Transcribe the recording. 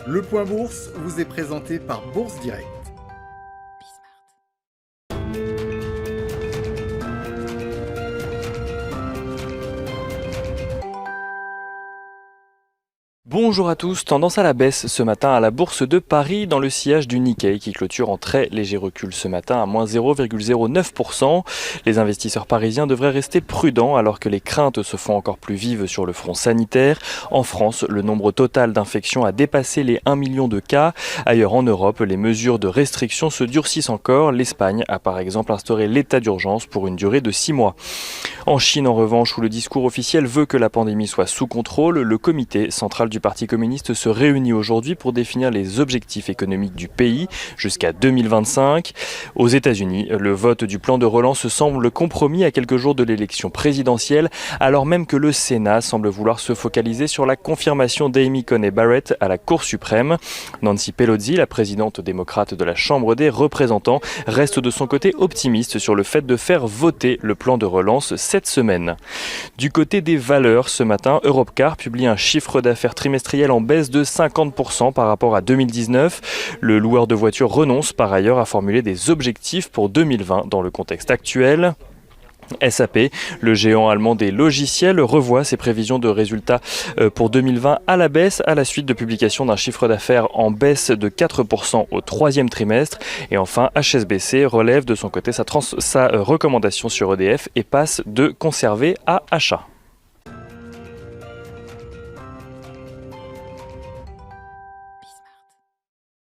Le Point Bourse vous est présenté par Bourse Direct. Bonjour à tous, tendance à la baisse ce matin à la bourse de Paris dans le sillage du Nikkei qui clôture en très léger recul ce matin à moins 0,09%. Les investisseurs parisiens devraient rester prudents alors que les craintes se font encore plus vives sur le front sanitaire. En France, le nombre total d'infections a dépassé les 1 million de cas. Ailleurs en Europe, les mesures de restriction se durcissent encore. L'Espagne a par exemple instauré l'état d'urgence pour une durée de 6 mois. En Chine, en revanche, où le discours officiel veut que la pandémie soit sous contrôle, le comité central du Parti communiste se réunit aujourd'hui pour définir les objectifs économiques du pays jusqu'à 2025. Aux États-Unis, le vote du plan de relance semble compromis à quelques jours de l'élection présidentielle, alors même que le Sénat semble vouloir se focaliser sur la confirmation d'Amy Coney Barrett à la Cour suprême. Nancy Pelosi, la présidente démocrate de la Chambre des représentants, reste de son côté optimiste sur le fait de faire voter le plan de relance cette semaine. Du côté des valeurs, ce matin, Europcar publie un chiffre d'affaires trimestriel en baisse de 50% par rapport à 2019. Le loueur de voitures renonce par ailleurs à formuler des objectifs pour 2020 dans le contexte actuel. SAP, le géant allemand des logiciels, revoit ses prévisions de résultats pour 2020 à la baisse à la suite de publication d'un chiffre d'affaires en baisse de 4% au troisième trimestre. Et enfin, HSBC relève de son côté sa recommandation sur EDF et passe de conserver à achat.